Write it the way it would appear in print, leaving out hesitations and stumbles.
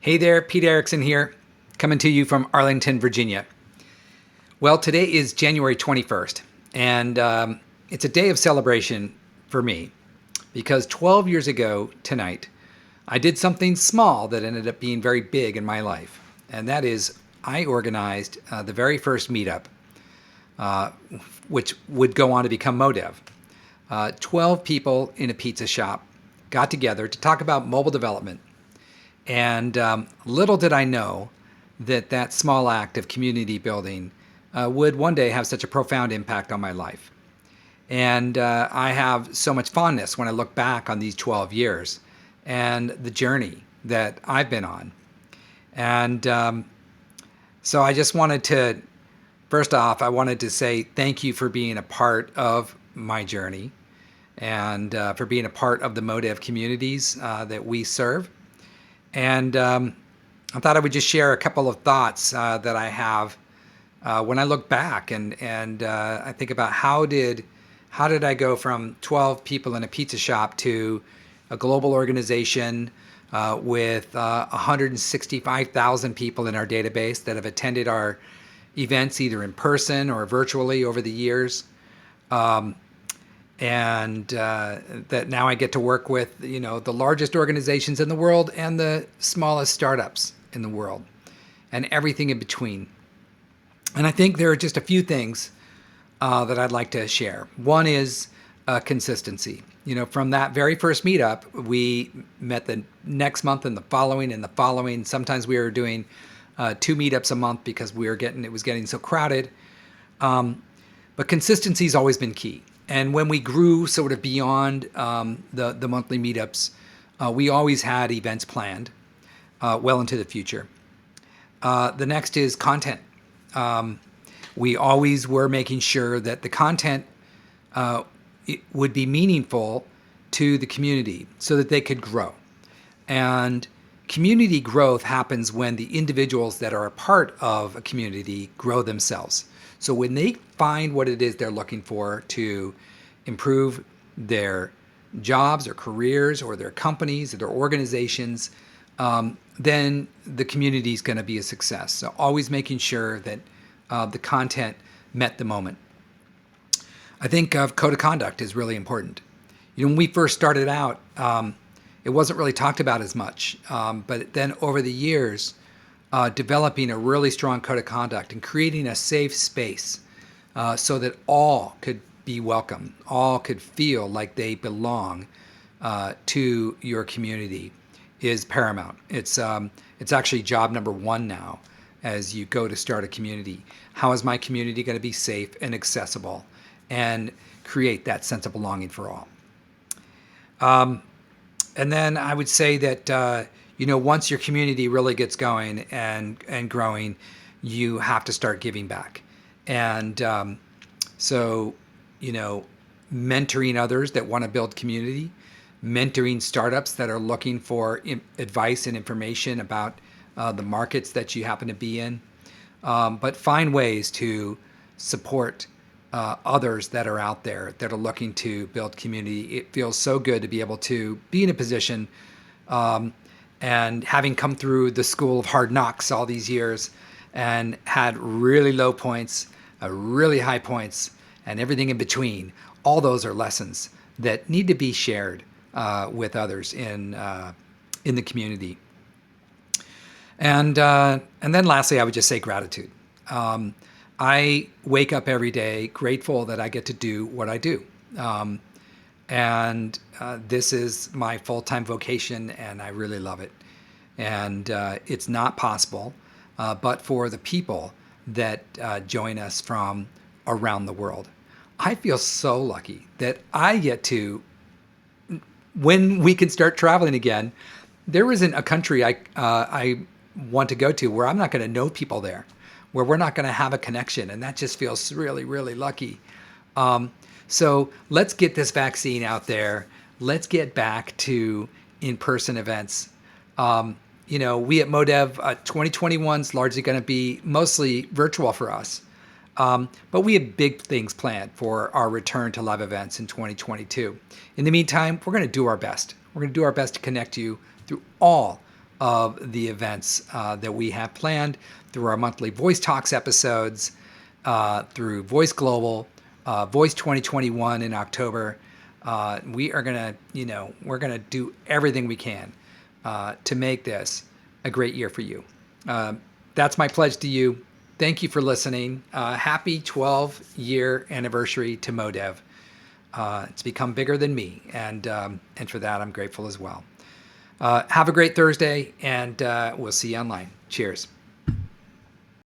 Hey there, Pete Erickson here, coming to you from Arlington, Virginia. Well, today is January 21st, and it's a day of celebration for me because 12 years ago tonight, I did something small that ended up being very big in my life, and that is I organized the very first meetup, uh, which would go on to become Modev. 12 people in a pizza shop got together to talk about mobile development. And little did I know that that small act of community building would one day have such a profound impact on my life. And I have so much fondness when I look back on these 12 years and the journey that I've been on. And so I just wanted to, first off, I wanted to say thank you for being a part of my journey and for being a part of the Modev communities that we serve. And I thought I would just share a couple of thoughts that I have when I look back and I think about how did I go from 12 people in a pizza shop to a global organization with 165,000 people in our database that have attended our events either in person or virtually over the years. And that now I get to work with, the largest organizations in the world and the smallest startups in the world and everything in between. And I think there are just a few things that I'd like to share. One is consistency. From that very first meetup, we met the next month and the following and the following. Sometimes we were doing 2 meetups a month because it was getting so crowded. But consistency's always been key. And when we grew sort of beyond the monthly meetups, we always had events planned well into the future. The next is content. We always were making sure that the content it would be meaningful to the community so that they could grow. And community growth happens when the individuals that are a part of a community grow themselves. So when they find what it is they're looking for to improve their jobs or careers or their companies or their organizations, then the community is going to be a success. So always making sure that the content met the moment. I think code of conduct is really important. When we first started out, it wasn't really talked about as much. But then over the years, developing a really strong code of conduct and creating a safe space so that all could be welcome, all could feel like they belong to your community is paramount. It's actually job number 1 now as you go to start a community. How is my community going to be safe and accessible and create that sense of belonging for all? And then I would say that once your community really gets going and growing, you have to start giving back. And so, mentoring others that want to build community, mentoring startups that are looking for advice and information about the markets that you happen to be in, but find ways to support others that are out there that are looking to build community. It feels so good to be able to be in a position and having come through the school of hard knocks all these years and had really low points, really high points, and everything in between. All those are lessons that need to be shared with others in the community. And then lastly, I would just say gratitude. I wake up every day grateful that I get to do what I do. And this is my full-time vocation, and I really love it. And it's not possible but for the people that join us from around the world. I feel so lucky that I get to, when we can start traveling again, there isn't a country I want to go to where I'm not going to know people there, where we're not going to have a connection. And that just feels really, really lucky. So let's get this vaccine out there. Let's get back to in-person events. We at Modev, 2021 is largely going to be mostly virtual for us. But we have big things planned for our return to live events in 2022. In the meantime, we're going to do our best. We're going to do our best to connect you through all of the events that we have planned through our monthly Voice Talks episodes, through Voice Global, Voice 2021 in October. We are gonna, we're gonna do everything we can to make this a great year for you. That's my pledge to you. Thank you for listening. Happy 12-year anniversary to Modev. It's become bigger than me, and for that I'm grateful as well. Have a great Thursday, and we'll see you online. Cheers.